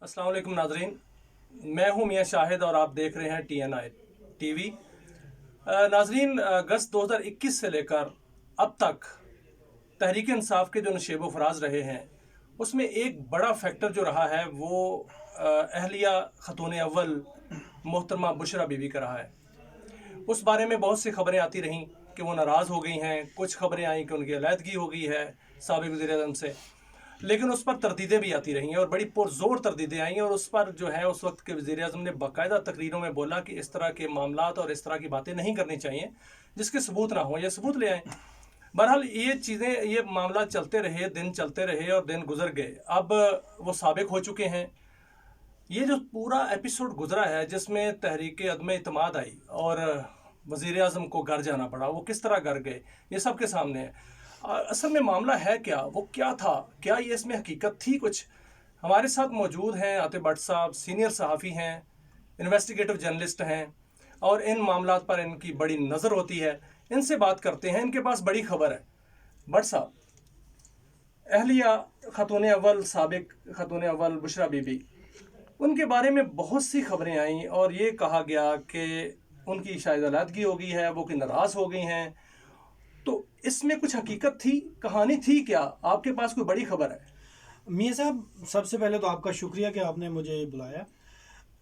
अस्सलाम वालेकुम नाजरीन, मैं हूं मियां शाहिद और आप देख रहे हैं TNI टीवी। नाजरीन, अगस्त 2021 से लेकर अब तक तहरीक इंसाफ के जो नशेब फराज रहे हैं उसमें एक बड़ा फैक्टर जो रहा है वो अहलिया खतून अव्वल मोहतरमा बुशरा बीबी का रहा है। उस बारे में बहुत सी खबरें आती रहीं कि वो नाराज़ हो गई हैं, कुछ खबरें आई कि उनकी अलहदगी हो गई है साबिक़ वज़ीर-ए-आज़म से, लेकिन उस पर तरदीदें भी आती रहीं और बड़ी पुरज़ोर तरदीदें आई और उस पर जो है उस वक्त के वज़ीर-ए-आज़म ने बाकायदा तकरीरों में बोला कि इस तरह के मामलात और इस तरह की बातें नहीं करनी चाहिए जिसके सबूत ना हो या सबूत ले आएँ। बहरहाल ये चीज़ें, ये मामला चलते रहे, दिन चलते रहे और दिन गुजर गए। अब वो साबिक हो चुके हैं। ये जो पूरा एपिसोड गुजरा है जिसमें तहरीक अदम इतमाद आई और वज़ीर आज़म को घर जाना पड़ा, वो किस तरह घर गए, ये सब के सामने है। असल में मामला है क्या, वो क्या था, क्या ये इसमें हकीकत थी कुछ? हमारे साथ मौजूद हैं आतिफ भट्ट साहब, सीनियर सहाफ़ी हैं, इन्वेस्टिगेटिव जर्नलिस्ट हैं और इन मामलात पर इनकी बड़ी नज़र होती है। इनसे बात करते हैं, इनके पास बड़ी खबर है। भट्ट साहब, अहलिया खतून अव्वल, साबिक खतून अव्वल बुशरा बीबी, उनके बारे में बहुत सी खबरें आईं और ये कहा गया कि उनकी शायद अलहदगी हो गई है, वो कि नाराज़ हो गई हैं। तो इसमें कुछ हकीकत थी, कहानी थी क्या? आपके पास कोई बड़ी खबर है? मियाँ साहब, सबसे पहले तो आपका शुक्रिया कि आपने मुझे बुलाया।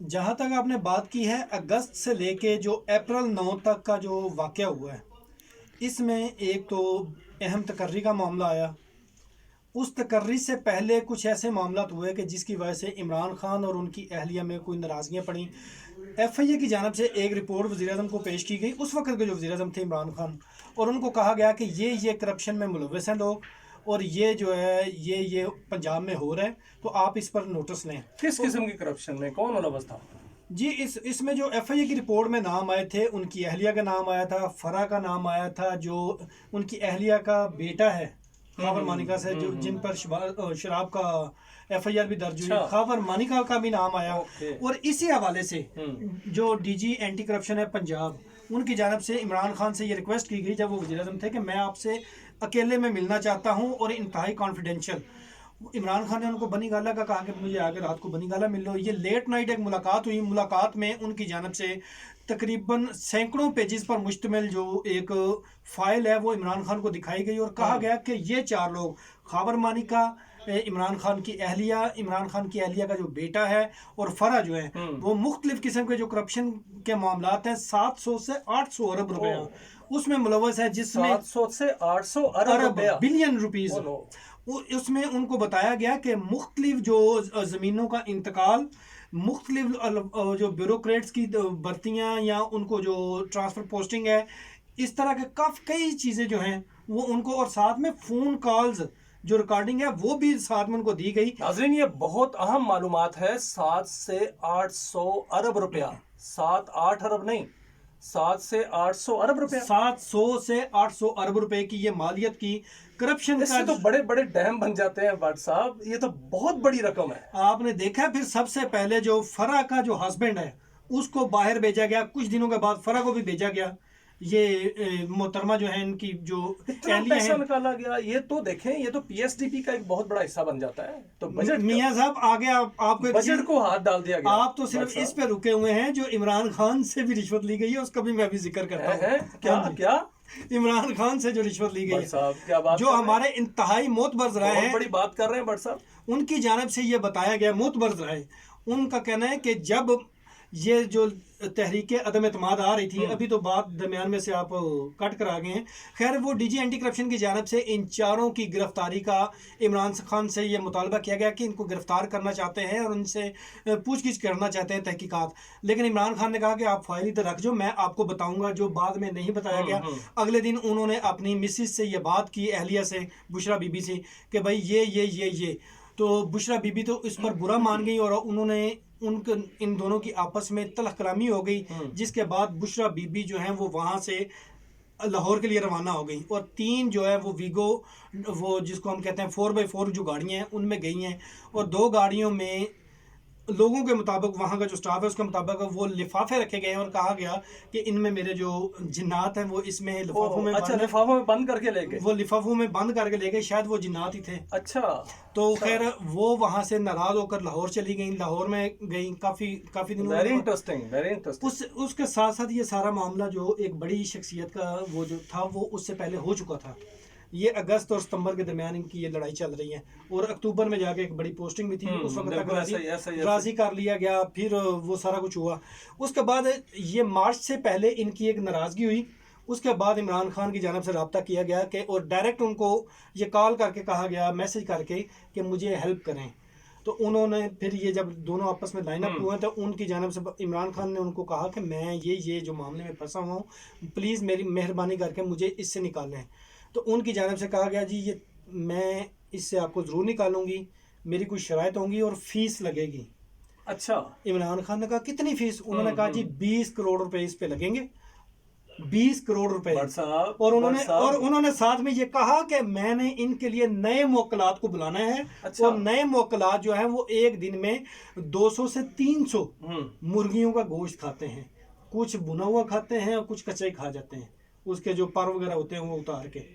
जहाँ तक आपने बात की है अगस्त से लेके जो अप्रैल 9 तक का जो वाक़या हुआ है, इसमें एक तो अहम तकर्री का मामला आया। उस तकर्री से पहले कुछ ऐसे मामला हुए कि जिसकी वजह से इमरान खान और उनकी अहलिया में कोई नाराज़गियाँ पड़ी। FIA की जानब से एक रिपोर्ट वज़ीर-ए-आज़म को पेश की गई, उस वक्त के जो वज़ीर-ए-आज़म थे इमरान खान, और उनको कहा गया कि ये करप्शन में मुलव्वस हैं लोग और ये जो है ये पंजाब में हो रहा है, तो आप इस पर नोटिस लें। किस किस्म की करप्शन में कौन मुलव्वस था? जी, इसमें जो FIA की रिपोर्ट में नाम आए थे, उनकी अहलिया का नाम आया था, फरा का नाम आया था, जो उनकी अहलिया का बेटा है खावर मानिका से, जो जिन पर शराब का FIR भी दर्ज हुई, खावर मानिका का भी नाम आया। और इसी हवाले से जो DG एंटी करप्शन है पंजाब, उनकी जानब से इमरान खान से ये रिक्वेस्ट की गई जब वो वज़ीर-ए-आज़म थे कि मैं आपसे अकेले में मिलना चाहता हूँ और इंतहाई कॉन्फिडेंशियल। इमरान खान ने उनको बनी गाला का कहा कि मुझे आगे रात को बनी गाला मिल लो। ये लेट नाइट एक मुलाकात हुई। मुलाकात में उनकी जानब से तकरीबन सैकड़ों पेजेस पर मुश्तमिल जो एक फ़ाइल है वो इमरान खान को दिखाई गई और कहा गया कि ये चार लोग, खाबर मानिका, इमरान खान की अहलिया, इमरान खान की अहलिया का जो बेटा है और फरा जो है, वो मुख्तलिफ किस्म के जो करप्शन के मामलात हैं 700 से 800 अरब रुपया उसमें मुलव्वस है, जिसमें 700 से 800 अरब बिलियन रुपीस। उसमें उनको बताया गया कि मुख्तलिफ जो ज़मीनों का इंतकाल, मुख्तलिफ जो ब्यूरोक्रेट्स की भर्तियाँ या उनको जो ट्रांसफ़र पोस्टिंग है, इस तरह के कई चीज़ें जो हैं वो उनको, और साथ में फ़ोन कॉल्स जो रिकॉर्डिंग है वो भी साथ में उनको दी गई। नाज़रीन, ये बहुत अहम मालूमात है। 7 से 800 अरब रुपया, 7-8 अरब नहीं, 7 से 800 अरब रुपया, 700 से 800 अरब रुपए की ये मालियत की करप्शन इससे का तो बड़े बड़े डैम बन जाते हैं भट्ट साहब। ये तो बहुत बड़ी रकम है। आपने देखा। फिर सबसे पहले जो फरा का जो हस्बैंड है उसको बाहर भेजा गया, कुछ दिनों के बाद फरा को भी भेजा गया। ये मोहतरमा जो है इनकी जो इतना पैसा निकाला गया, ये तो देखें, ये तो PSDP का एक बहुत बड़ा हिस्सा बन जाता है। तो बजट, मियां साहब, आगे आपको बजट को हाथ डाल दिया गया। आप तो सिर्फ इस पे रुके हुए हैं जो इमरान खान से भी रिश्वत ली गई है, उसका भी मैं भी जिक्र करता हूँ। क्या इमरान खान से जो रिश्वत ली गई है, क्या बात, जो हमारे इंतहाई मोतबर्ज रहे हैं, बड़ी बात कर रहे हैं भट्ट साहब, उनकी जानब से ये बताया गया, मोतबर्ज रहे। उनका कहना है कि जब ये जो तहरीक अदम एतमाद आ रही थी, अभी तो बात दरमियान में से आप कट कर आ गए हैं, खैर वो DG एंटी करप्शन की जानब से इन चारों की गिरफ्तारी का इमरान खान से ये मुतालबा किया गया कि इनको गिरफ्तार करना चाहते हैं और उनसे पूछगिछ करना चाहते हैं, तहकीकात। लेकिन इमरान खान ने कहा कि आप फाइल इधर रख जो, मैं आपको बताऊंगा, जो बाद में नहीं बताया गया। अगले दिन उन्होंने अपनी मिसिस से ये बात की, अहलिया से, बुशरा बीबी से, कि भाई ये तो बुशरा बीबी तो इस पर बुरा मान गई और उन्होंने इन दोनों की आपस में तलख कलामी हो गई, जिसके बाद बुशरा बीबी जो है वो वहाँ से लाहौर के लिए रवाना हो गई और 3 जो है वो वीगो, वो जिसको हम कहते हैं 4x4 जो गाड़ियाँ हैं उनमें गई हैं, और 2 गाड़ियों में लोगों के मुताबिक, वहाँ का जो स्टाफ है उसके मुताबिक वो लिफाफे रखे गए हैं और कहा गया कि इनमें मेरे जो जिन्नात हैं वो इसमें लिफाफों में अच्छा, बंद है। लिफाफों में बंद करके ले गए। वो लिफाफों में बंद करके ले गए, शायद वो जिन्नात ही थे। अच्छा। तो अच्छा। खैर वो वहाँ से नाराज होकर लाहौर चली गई, लाहौर में गई काफ़ी दिनों वेरी बाद। Interesting, very interesting. उसके साथ साथ ये सारा मामला जो एक बड़ी शख्सियत का वो जो था वो उससे पहले हो चुका था। ये अगस्त और सितंबर के दरमियान इनकी ये लड़ाई चल रही है और अक्टूबर में जाके एक बड़ी पोस्टिंग भी थी, उस वक्त तक बिल्कुल ऐसा ही, ऐसा ही, ऐसा राजी कर लिया गया, फिर वो सारा कुछ हुआ। उसके बाद ये मार्च से पहले इनकी एक नाराज़गी हुई। उसके बाद इमरान खान की जानब से रब्ता किया गया कि और डायरेक्ट उनको ये कॉल करके कहा गया, मैसेज करके, कि मुझे हेल्प करें। तो उन्होंने फिर ये जब दोनों आपस में लाइन अप हुए तो उनकी जानब से इमरान खान ने उनको कहा कि मैं ये जो मामले में फंसा हुआ हूँ, प्लीज़ मेरी मेहरबानी करके मुझे इससे निकालें। तो उनकी जानब से कहा गया जी ये मैं इससे आपको ज़रूर निकालूंगी, मेरी कुछ शराइत होंगी और फीस लगेगी। अच्छा। इमरान खान ने कहा कितनी फीस? उन्होंने कहा जी 20 करोड़ रुपए इस पे लगेंगे, 20 करोड़ रुपए। और उन्होंने साथ में ये कहा कि मैंने इनके लिए नए मोकलात को बुलाना है। अच्छा। और नए मोकलात जो है वो एक दिन में 200 से 300 मुर्गियों का गोश्त खाते हैं, कुछ बुना हुआ खाते हैं और कुछ कच्चा ही खा जाते हैं, उसके जो पर वगैरह होते हैं वो उतार के।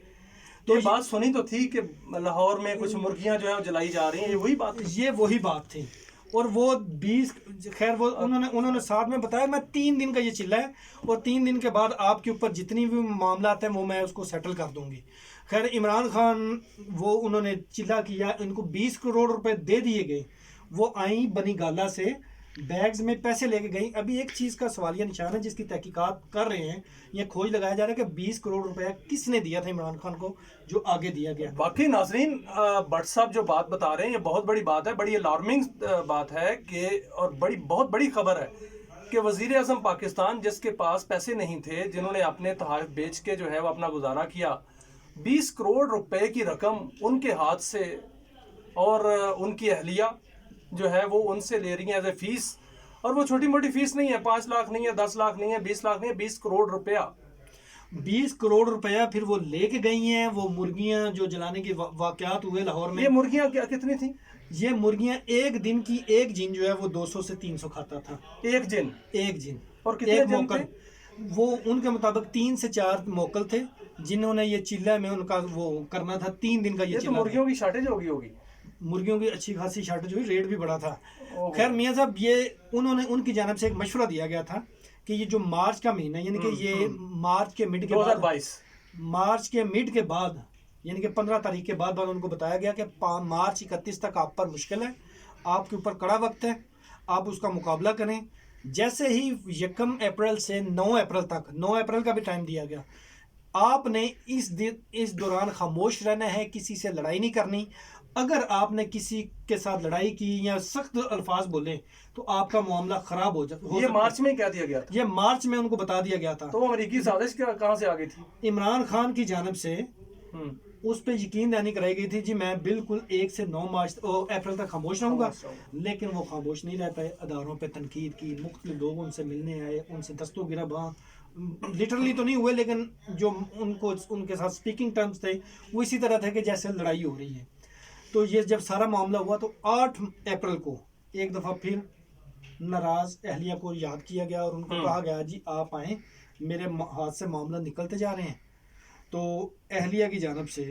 तो ये बात सुनी तो थी कि लाहौर में कुछ मुर्गियां जो है वो जलाई जा रही हैं, ये वही बात थी। और वो 20 खैर वो उन्होंने साथ में बताया मैं 3 दिन का ये चिल्ला है और 3 दिन के बाद आपके ऊपर जितनी भी मामला हैं वो मैं उसको सेटल कर दूंगी। खैर इमरान खान वो उन्होंने चिल्ला किया, इनको 20 करोड़ रुपए दे दिए गए। वो आई बनी गाला से बैग्स में पैसे लेके गई। अभी एक चीज़ का सवालिया निशान है जिसकी तहकीकात कर रहे हैं, ये खोज लगाया जा रहा है कि 20 करोड़ रुपया किसने दिया था इमरान खान को जो आगे दिया गया। बाकी नाजरीन, भट्ट साहब जो बात बता रहे हैं ये बहुत बड़ी बात है, बड़ी अलार्मिंग बात है कि और बहुत बड़ी खबर है कि वजीर आजम पाकिस्तान जिसके पास पैसे नहीं थे, जिन्होंने अपने तोहफे बेच के जो है वो अपना गुजारा किया, 20 करोड़ रुपए की रकम उनके हाथ से और उनकी अहलिया जो है वो उनसे ले रही है एज ए फीस। और वो छोटी मोटी फीस नहीं है, 5 लाख नहीं है, 10 लाख नहीं है, 20 लाख नहीं है, 20 करोड़ रुपया। 20 करोड़ रुपया फिर वो लेके गई हैं। वो मुर्गियां जो जलाने के वाकयात हुए लाहौर में। ये मुर्गियां कितनी थी? ये मुर्गियां एक दिन की एक जिन जो है वो 200 से 300 खाता था। एक जिन? और कितने जिन थे? वो उनके मुताबिक 3 से 4 मोकल थे जिन्होंने ये चिल्ला में उनका वो करना था। 3 दिन का ये तो मुर्गियों की शॉर्टेज होगी। मुर्गियों की अच्छी खासी शॉर्टेज हुई, रेट भी बढ़ा था। खैर मियाँ साहब ये उनकी जानब से एक मशवरा दिया गया था कि ये जो मार्च का महीना यानी कि ये मार्च के मिड के 2022 मार्च के मिड के बाद यानी कि 15 तारीख के बाद उनको बताया गया कि मार्च 31 तक आप पर मुश्किल है, आपके ऊपर कड़ा वक्त है, आप उसका मुकाबला करें। जैसे ही 1 अप्रैल से 9 अप्रैल तक, 9 अप्रैल का भी टाइम दिया गया, आपने इस दौरान खामोश रहना है, किसी से लड़ाई नहीं करनी। अगर आपने किसी के साथ लड़ाई की या सख्त अल्फाज बोले तो आपका मामला खराब हो जाए। ये मार्च में क्या दिया गया था? ये मार्च में उनको बता दिया गया था। तो अमेरिकी साजिश कहाँ से आ गई थी? इमरान खान की जानब से उस पर यकीन दहानी कराई गई थी जी मैं बिल्कुल 1 से 9 अप्रैल तक खामोश रहूंगा। लेकिन वो खामोश नहीं रह पाए, अदारों पे तनकीद की, मुख्तलिफ लोग उनसे मिलने आए, उनसे दस्तों गिरबां लिटरली तो नहीं हुए लेकिन जो उनके साथ स्पीकिंग टर्म्स थे वो इसी तरह थे कि जैसे लड़ाई हो रही है। तो ये जब सारा मामला हुआ तो 8 अप्रैल को एक दफ़ा फिर नाराज़ अहलिया को याद किया गया और उनको कहा गया जी आप आएँ, मेरे हाथ से मामला निकलते जा रहे हैं। तो अहलिया की जानब से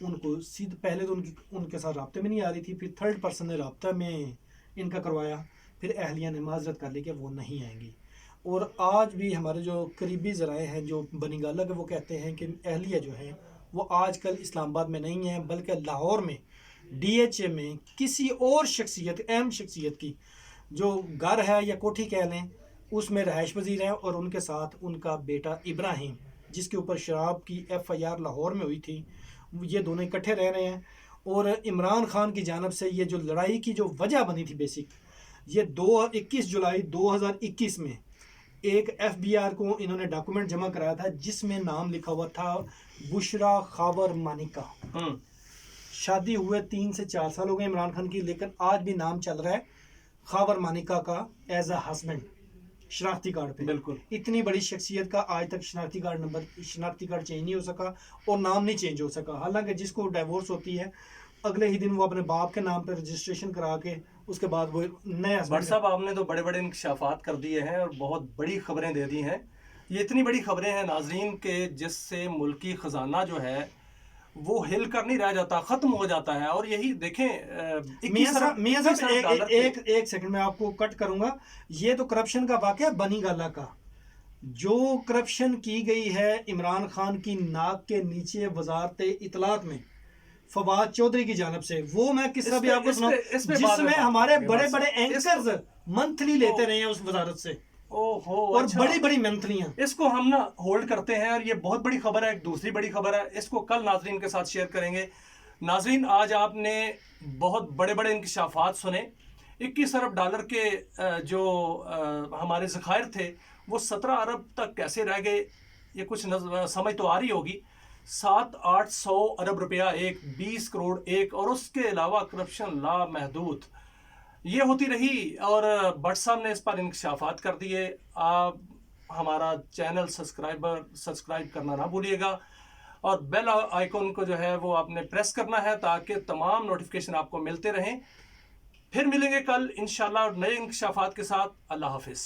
उनको पहले तो उनके साथ राब्ते में नहीं आ रही थी, फिर 3rd पर्सन ने राब्ता में इनका करवाया, फिर अहलिया ने माजरत कर ली कि वो नहीं आएंगी। और आज भी हमारे जो करीबी ज़राए हैं जो बनी गाला के वो कहते हैं कि अहलिया जो है वो आजकल इस्लामाबाद में नहीं है बल्कि लाहौर में DHA में किसी और शख्सियत, अहम शख्सियत की जो घर है या कोठी कह लें उसमें रहायश पजीर है और उनके साथ उनका बेटा इब्राहिम जिसके ऊपर शराब की FIR लाहौर में हुई थी, ये दोनों इकट्ठे रह रहे हैं। और इमरान खान की जानब से ये जो लड़ाई की जो वजह बनी थी बेसिक, ये 21 जुलाई 2021 में एक FBR को इन्होंने डॉक्यूमेंट जमा कराया था जिसमें नाम लिखा हुआ था बुशरा खावर मानिका। शादी हुए 3 से 4 साल हो गए इमरान खान की, लेकिन आज भी नाम चल रहा है खावर मानिका का एज अ हस्बैंड शनाख्ती कार्ड पे। बिल्कुल इतनी बड़ी शख्सियत का आज तक शनाख्ती कार्ड चेंज नहीं हो सका और नाम नहीं चेंज हो सका। हालांकि जिसको डाइवोर्स होती है अगले ही दिन वो अपने बाप के नाम पे रजिस्ट्रेशन करा के उसके बाद वो नया भट्ट साहब, आपने तो बड़े बड़े इंकशाफात कर दिए हैं और बहुत बड़ी खबरें दे दी हैं। ये इतनी बड़ी खबरें हैं नाजरीन के, जिससे मुल्की ख़जाना जो है वो हिल कर नहीं रह जाता, ख़त्म हो जाता है। और यही देखें, मियां साहब एक सेकंड में आपको कट करूंगा। ये तो करप्शन का वाकया बनी गाला का, जो करप्शन की गई है इमरान खान की नाक के नीचे वजारत इतलात में फवाद चौधरी की जानब से, वो मैं किस्सा भी आपको सुनाऊं जिसमें हमारे बड़े बड़े एंकर्स मंथली लेते रहे हैं उस वजारत से। ओहो, और अच्छा। बड़ी बड़ी मंथलियां। इसको हम ना होल्ड करते हैं, और ये बहुत बड़ी खबर है। एक दूसरी बड़ी खबर है, इसको कल नाजरीन के साथ शेयर करेंगे। नाजरीन, आज आपने बहुत बड़े बड़े इंकशाफात सुने। 21 अरब डॉलर के जो हमारे ज़खायर थे वो 17 अरब तक कैसे रह गए, ये कुछ समझ तो आ रही होगी। 700-800 अरब रुपया एक, 20 करोड़ एक, और उसके अलावा करप्शन लामहदूद, ये होती रही। और भट्ट साहब ने इस पर इंकशाफात कर दिए। आप हमारा चैनल सब्सक्राइब करना ना भूलिएगा, और बेल आइकन को जो है वो आपने प्रेस करना है ताकि तमाम नोटिफिकेशन आपको मिलते रहें। फिर मिलेंगे कल इंशाल्लाह नए इंकशाफात के साथ। अल्लाह हाफिज़।